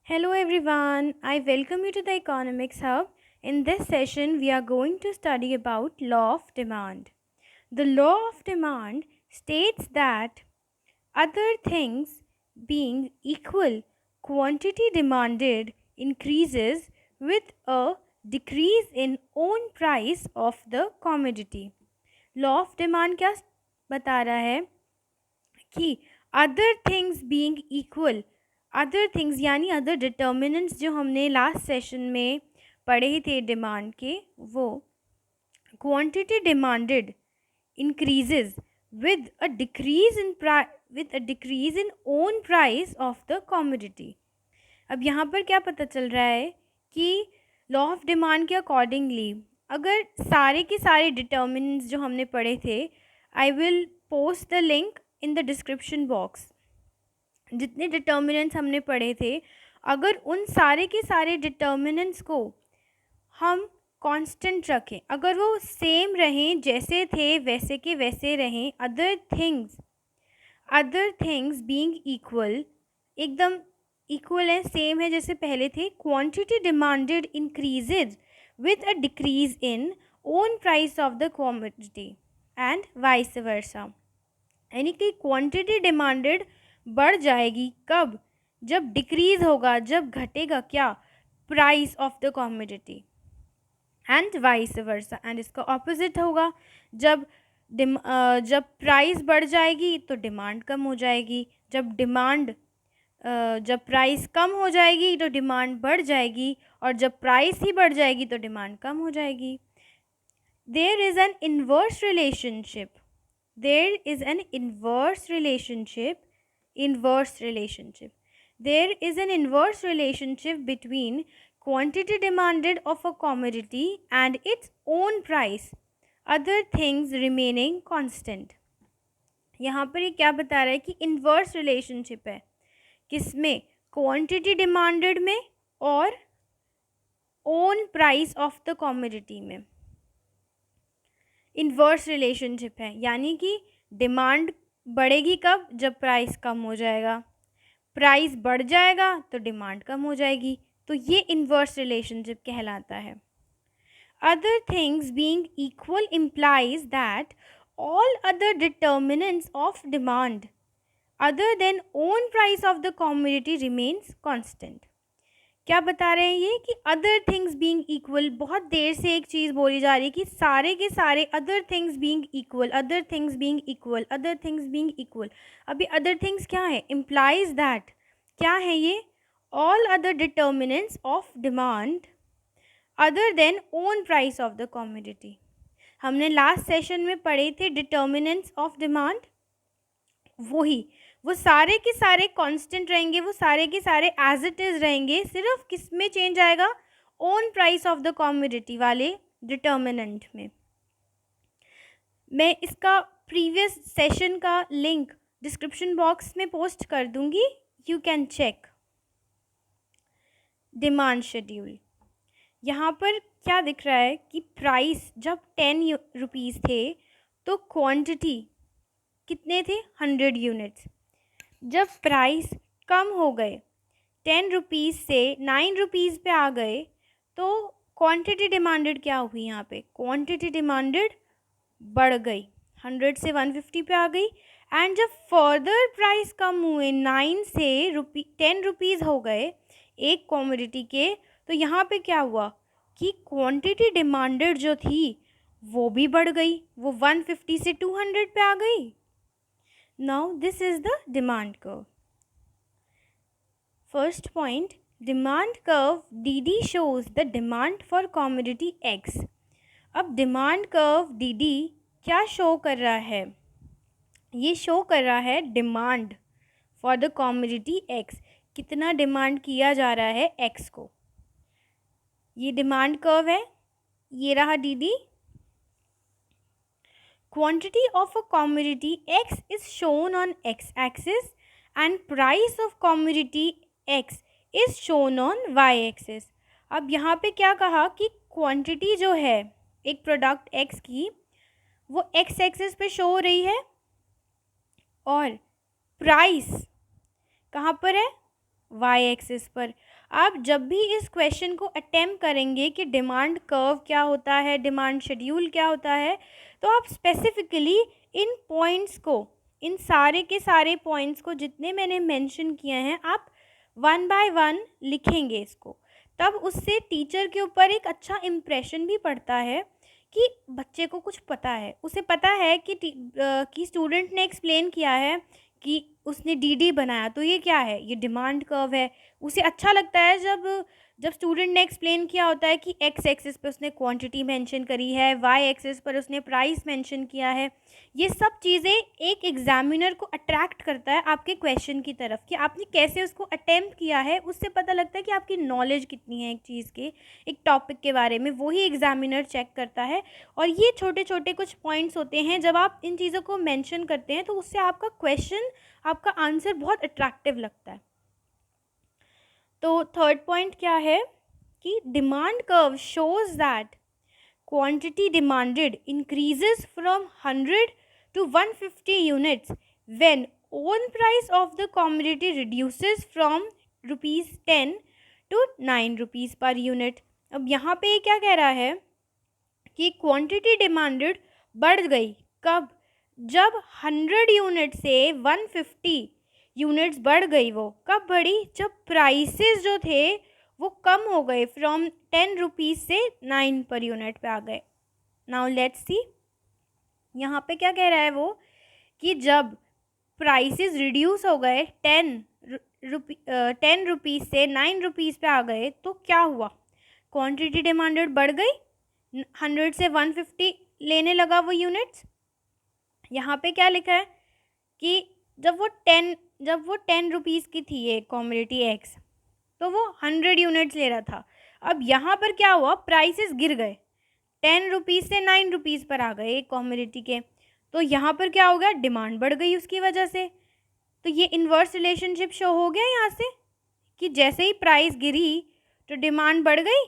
Hello everyone, I welcome you to the Economics Hub. In this session, we are going to study about law of demand. The law of demand states that other things being equal, quantity demanded increases with a decrease in own price of the commodity. Law of demand क्या बता रहा है कि other things being equal, other things यानी other determinants जो हमने last session में पढ़े थे डिमांड के, वो quantity demanded increases with a decrease in own price of the commodity. अब यहाँ पर क्या पता चल रहा है कि लॉ ऑफ डिमांड के अकॉर्डिंगली अगर सारे के सारे डिटर्मिनेंट्स जो हमने पढ़े थे, I will post the link in the description box. जितने डिटर्मिनेंट्स हमने पढ़े थे, अगर उन सारे के सारे डिटर्मिनेंट्स को हम कांस्टेंट रखें, अगर वो सेम रहें, जैसे थे वैसे के वैसे रहें, अदर थिंग्स बीइंग इक्वल, एकदम इक्वल है, सेम है जैसे पहले थे, quantity demanded increases with a decrease in own price of the commodity and vice versa. यानी कि क्वांटिटी डिमांडेड बढ़ जाएगी कब? जब डिक्रीज होगा, जब घटेगा क्या? Price of the commodity. And vice versa, and इसका ऑपोजिट होगा, जब प्राइस बढ़ जाएगी तो डिमांड कम हो जाएगी, जब प्राइस कम हो जाएगी तो डिमांड बढ़ जाएगी, और जब प्राइस ही बढ़ जाएगी तो डिमांड कम हो जाएगी. There is an inverse relationship there is an inverse relationship between quantity demanded of a commodity and its own price, other things remaining constant. यहाँ पर ये क्या बता रहा है कि इन्वर्स रिलेशनशिप है, किसमें? क्वांटिटी डिमांडेड में और own price of the commodity में इन्वर्स रिलेशनशिप है. यानी कि डिमांड बढ़ेगी कब? जब प्राइस कम हो जाएगा. प्राइस बढ़ जाएगा तो डिमांड कम हो जाएगी. तो ये इन्वर्स रिलेशनशिप कहलाता है. Other things being equal implies that all other determinants of demand other than own price of the commodity remains constant. क्या बता रहे हैं ये कि अदर थिंग्स बीइंग इक्वल, बहुत देर से एक चीज़ बोली जा रही है कि सारे के सारे other things being equal, other things being equal, other things being equal. अभी अदर थिंग्स क्या है? Implies that. क्या है ये? All other determinants of demand other than own price of the commodity. हमने लास्ट सेशन में पढ़े थे डिटर्मिनेंट्स ऑफ डिमांड, वो सारे के सारे कांस्टेंट रहेंगे, वो सारे के सारे एज इट इज़ रहेंगे. सिर्फ किस में चेंज आएगा? Own price of the commodity वाले डिटर्मिनेंट में. मैं इसका प्रीवियस सेशन का लिंक डिस्क्रिप्शन बॉक्स में पोस्ट कर दूंगी, you can check. Demand schedule. यहाँ पर क्या दिख रहा है कि प्राइस जब 10 रुपीज़ थे तो क्वांटिटी कितने थे? 100 यूनिट्स. जब प्राइस कम हो गए, 10 रुपीज़ से 9 रुपीज़ पे आ गए, तो क्वांटिटी डिमांडेड क्या हुई? यहाँ पे क्वांटिटी डिमांडेड बढ़ गई, 100 से 150 पे आ गई. एंड जब फर्दर प्राइस कम हुए, 9 से 10 रुपीज़ हो गए एक कमोडिटी के, तो यहाँ पे क्या हुआ कि क्वांटिटी डिमांडेड जो थी वो भी बढ़ गई, वो 150 से 200 पे आ गई. Now this is the demand curve. First point, demand curve DD shows the demand for commodity X. अब demand curve DD क्या शो कर रहा है? ये शो कर रहा है demand for the commodity X. कितना डिमांड किया जा रहा है X को. ये डिमांड कर्व है, ये रहा DD. Quantity of a commodity X is shown on x-axis and price of commodity X is shown on y-axis. अब यहाँ पे क्या कहा कि क्वांटिटी जो है एक प्रोडक्ट X की, वो x एक्सिस पे शो हो रही है, और प्राइस कहाँ पर है? वाई एक्सिस पर। आप जब भी इस क्वेश्चन को अटेम्प्ट करेंगे कि डिमांड कर्व क्या होता है, डिमांड शेड्यूल क्या होता है, तो आप स्पेसिफिकली इन पॉइंट्स को, इन सारे के सारे पॉइंट्स को जितने मैंने मेंशन किए हैं, आप वन बाय वन लिखेंगे इसको। तब उससे टीचर के ऊपर एक अच्छा इम्प्रेशन भी पड़ता है कि बच्चे को कुछ पता है, उसे पता है कि स्टूडेंट ने एक्सप्लेन किया है कि उसने डीडी बनाया, तो ये क्या है, ये डिमांड कर्व है। उसे अच्छा लगता है जब स्टूडेंट ने एक्सप्लेन किया होता है कि एक्स एक्सिस पे उसने क्वांटिटी मेंशन करी है, वाई एक्सिस पर उसने प्राइस मेंशन किया है। ये सब चीज़ें एक एग्जामिनर को अट्रैक्ट करता है आपके क्वेश्चन की तरफ, कि आपने कैसे उसको अटेम्प्ट किया है। उससे पता लगता है कि आपकी नॉलेज कितनी है एक चीज़ के, एक टॉपिक के बारे में, वही एग्जामिनर चेक करता है। और ये छोटे छोटे कुछ पॉइंट्स होते हैं, जब आप इन चीज़ों को मेंशन करते हैं तो उससे आपका क्वेश्चन, आपका आंसर बहुत अट्रैक्टिव लगता है। तो थर्ड पॉइंट क्या है कि demand curve shows that quantity demanded increases from 100 to 150 units when own price of the commodity reduces from rupees 10 to 9 rupees per unit। अब यहाँ पे क्या कह रहा है कि क्वांटिटी डिमांडेड बढ़ गई कब, जब 100 यूनिट से 150 यूनिट्स बढ़ गई। वो कब बढ़ी, जब प्राइसेस जो थे वो कम हो गए, फ्रॉम 10 रुपीज़ से 9 पर यूनिट पे आ गए। नाउ लेट्स सी, यहाँ पे क्या कह रहा है वो कि जब प्राइसेस रिड्यूस हो गए 10 रुपीज़ से 9 रुपीज़ पे आ गए, तो क्या हुआ, क्वांटिटी डिमांडेड बढ़ गई, 100 से 150 लेने लगा वो यूनिट्स। यहाँ पे क्या लिखा है कि जब वो 10 रुपीज़ की थी ये कॉमोडिटी एक्स, तो वो 100 यूनिट्स ले रहा था। अब यहाँ पर क्या हुआ, प्राइसेस गिर गए, 10 रुपीज़ से 9 रुपीज़ पर आ गए एक कॉमोडिटी के। तो यहाँ पर क्या हो गया, डिमांड बढ़ गई उसकी वजह से। तो ये इन्वर्स रिलेशनशिप शो हो गया यहाँ से कि जैसे ही प्राइस गिरी तो डिमांड बढ़ गई।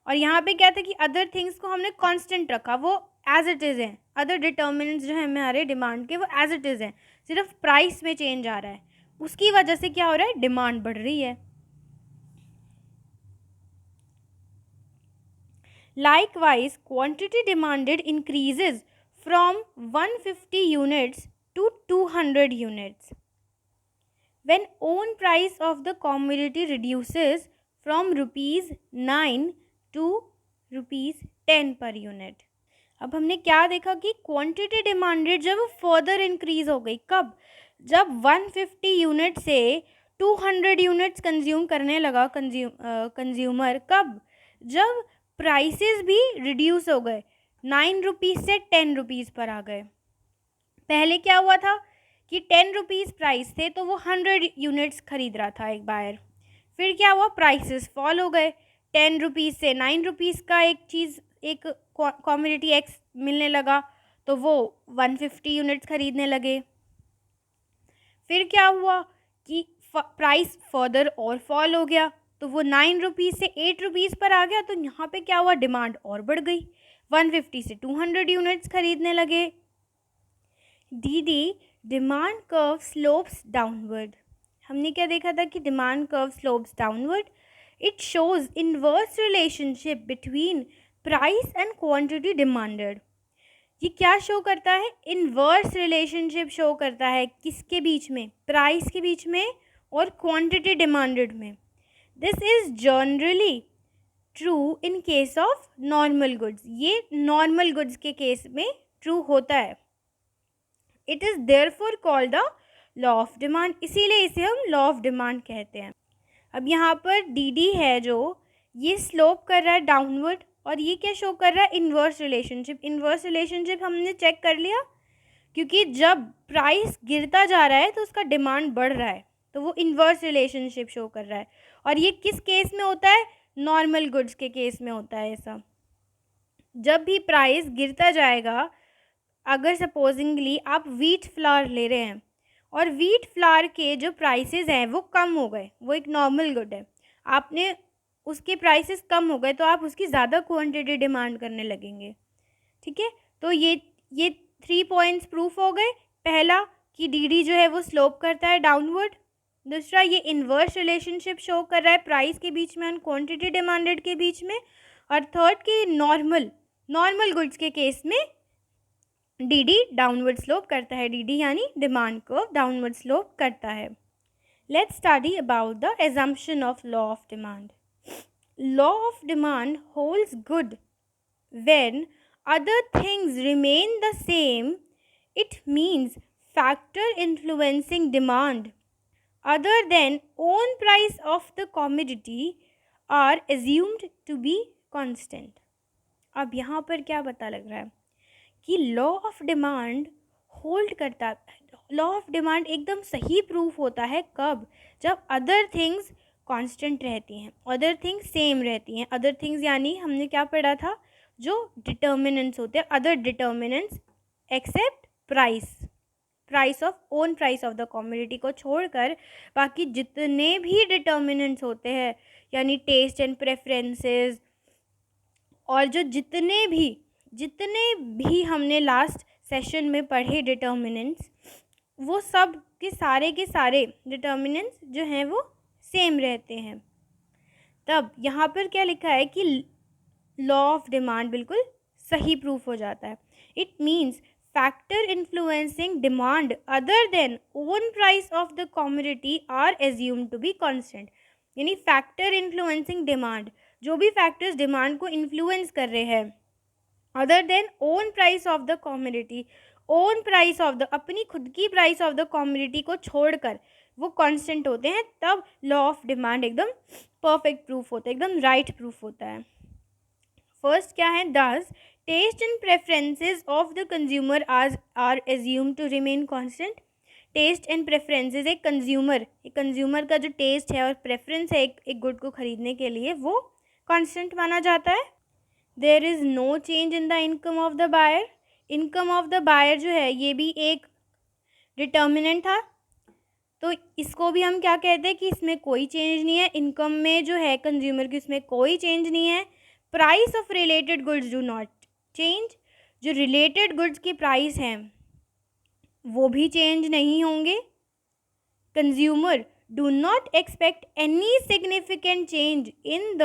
और यहाँ पे क्या था कि अदर थिंग्स को हमने कांस्टेंट रखा, वो एज इट इज़ हैं। अदर डिटर्मिनेंट्स जो हैं हमारे डिमांड के, वो एज इट इज़ हैं, सिर्फ प्राइस में चेंज आ रहा है। उसकी वजह से क्या हो रहा है, डिमांड बढ़ रही है। Likewise, quantity demanded increases from 150 units to 200 units when own price of the commodity reduces from rupees 9 to rupees 10 per unit। अब हमने क्या देखा कि क्वांटिटी डिमांडेड जब फर्दर इंक्रीज हो गई, कब, जब 150 यूनिट से 200 यूनिट्स कंज्यूम करने लगा कंज्यूमर। कब, जब प्राइसेस भी रिड्यूस हो गए, 9 रुपीज़ से 10 रुपीज़ पर आ गए। पहले क्या हुआ था कि 10 रुपीज़ प्राइस थे तो वो 100 यूनिट्स खरीद रहा था एक बायर। फिर क्या हुआ, प्राइसेस फॉल हो गए, 10 रुपीज़ से 9 रुपीज़ का एक कॉमोडिटी एक्स मिलने लगा, तो वो 150 यूनिट्स खरीदने लगे। फिर क्या हुआ कि प्राइस फर्दर और फॉल हो गया, तो वो 9 रुपीज़ से 8 रुपीज़ पर आ गया। तो यहाँ पे क्या हुआ, डिमांड और बढ़ गई, 150 से 200 यूनिट्स खरीदने लगे। D demand curve slopes downward. हमने क्या देखा था कि demand curve slopes downward. It shows inverse relationship between price and quantity demanded. ये क्या शो करता है, इनवर्स रिलेशनशिप शो करता है, किसके बीच में, प्राइस के बीच में और क्वांटिटी डिमांडेड में। This is generally true in case of normal goods. ये नॉर्मल गुड्स के केस में ट्रू होता है। It is therefore called the law of demand, इसीलिए इसे हम लॉ ऑफ डिमांड कहते हैं। अब यहाँ पर डी है जो ये स्लोप कर रहा है डाउनवर्ड, और ये क्या शो कर रहा है, इन्वर्स रिलेशनशिप। इन्वर्स रिलेशनशिप हमने चेक कर लिया, क्योंकि जब प्राइस गिरता जा रहा है तो उसका डिमांड बढ़ रहा है, तो वो इन्वर्स रिलेशनशिप शो कर रहा है। और ये किस केस में होता है, नॉर्मल गुड्स के केस में होता है ऐसा। जब भी प्राइस गिरता जाएगा, अगर सपोजिंगली आप व्हीट फ्लावर ले रहे हैं और व्हीट फ्लावर के जो प्राइसेस हैं वो कम हो गए, वो एक नॉर्मल गुड है, आपने उसके प्राइसेस कम हो गए तो आप उसकी ज़्यादा क्वांटिटी डिमांड करने लगेंगे। ठीक है, तो ये 3 पॉइंट्स प्रूफ हो गए। पहला कि डी जो है वो स्लोप करता है डाउनवर्ड, दूसरा ये इन्वर्स रिलेशनशिप शो कर रहा है प्राइस के बीच में एंड क्वांटिटी डिमांडेड के बीच में। और थर्ड कि नॉर्मल गुड्स के केस में डी डाउनवर्ड स्लोप करता है, डी यानी डिमांड कर्व डाउनवर्ड स्लोप करता है। Let's study about the assumption of law of demand. Law of demand holds good when other things remain the same. It means factor influencing demand other than own price of the commodity are assumed to be constant. अब यहाँ पर क्या पता लग रहा है कि law of demand hold करता है। लॉ ऑफ डिमांड एकदम सही प्रूफ होता है कब? जब अदर थिंग्स कांस्टेंट रहती हैं, अदर थिंग्स सेम रहती हैं। अदर थिंग्स यानी हमने क्या पढ़ा था, जो डिटर्मिनेंट्स होते हैं, other determinants except price of own price of the commodity को छोड़कर बाकी जितने भी डिटर्मिनेंट्स होते हैं, यानी टेस्ट एंड प्रेफरेंसेस और जो जितने भी हमने लास्ट सेशन में पढ़े डिटर्मिनेंट्स, वो सब के सारे डिटर्मिनेंट्स जो हैं वो सेम रहते हैं। तब यहाँ पर क्या लिखा है कि लॉ ऑफ डिमांड बिल्कुल सही प्रूफ हो जाता है। It means factor influencing demand other than own price of the commodity are assumed to be constant. यानी फैक्टर इन्फ्लुएंसिंग डिमांड, जो भी फैक्टर्स डिमांड को इन्फ्लुएंस कर रहे हैं other than own price of the commodity, own price of the अपनी खुद की प्राइस ऑफ द कमोडिटी को छोड़कर वो कांस्टेंट होते हैं, तब लॉ ऑफ डिमांड एकदम परफेक्ट प्रूफ होता है, एकदम राइट प्रूफ होता है। फर्स्ट क्या है, this taste and preferences of the consumer are assumed to remain constant. Taste and preferences, एक कंज्यूमर का जो टेस्ट है और प्रेफरेंस है एक गुड को खरीदने के लिए, वो कांस्टेंट माना जाता है। There is no change in the income of the buyer. Income of the buyer जो है ये भी एक डिटर्मिनेंट था, तो इसको भी हम क्या कहते हैं कि इसमें कोई चेंज नहीं है। इनकम में जो है कंज्यूमर की, उसमें कोई चेंज नहीं है। Price of related goods do not change. जो रिलेटेड गुड्स की प्राइस हैं वो भी चेंज नहीं होंगे। Consumer do not expect any significant change in the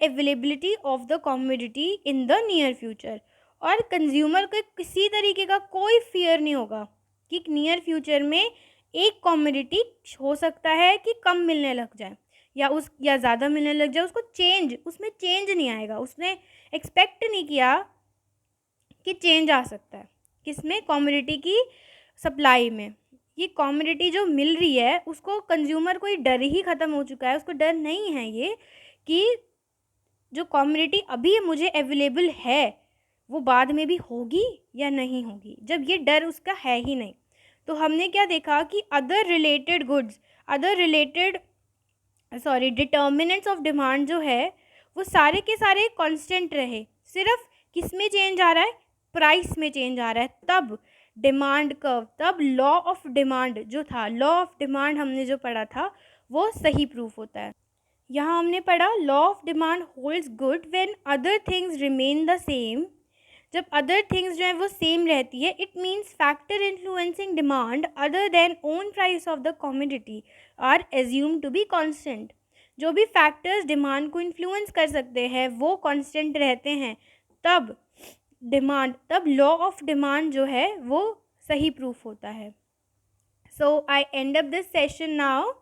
availability of the commodity in the near future. और कंज्यूमर को किसी तरीके का कोई फियर नहीं होगा कि नियर फ्यूचर में एक कमोडिटी हो सकता है कि कम मिलने लग जाए या ज़्यादा मिलने लग जाए, उसमें चेंज नहीं आएगा। उसने एक्सपेक्ट नहीं किया कि चेंज आ सकता है किसमें, कमोडिटी की सप्लाई में। ये कमोडिटी जो मिल रही है उसको कंज्यूमर को ही डर ही ख़त्म हो चुका है। उसको डर नहीं है ये कि जो कमोडिटी अभी मुझे अवेलेबल है वो बाद में भी होगी या नहीं होगी, जब ये डर उसका है ही नहीं। तो हमने क्या देखा कि डिटर्मिनेंट्स ऑफ डिमांड जो है वो सारे के सारे कांस्टेंट रहे, सिर्फ किस में चेंज आ रहा है, प्राइस में चेंज आ रहा है। तब डिमांड कर्व, तब लॉ ऑफ डिमांड जो था, लॉ ऑफ डिमांड हमने जो पढ़ा था वो सही प्रूफ होता है। यहाँ हमने पढ़ा law of demand holds good when other things remain the same. जब अदर थिंग्स जो है वो सेम रहती है, it means factor influencing demand other than own price of the commodity are assumed to be constant. जो भी factors demand को influence कर सकते हैं वो कांस्टेंट रहते हैं, तब लॉ ऑफ डिमांड जो है वो सही प्रूफ होता है। So I end up this session now.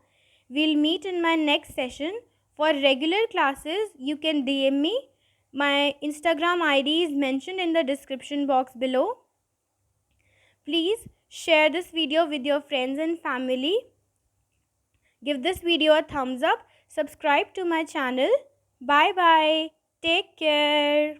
We'll meet in my next session. For regular classes you can DM me. My Instagram ID is mentioned in the description box below. Please share this video with your friends and family. Give this video a thumbs up. Subscribe to my channel. Bye bye. Take care.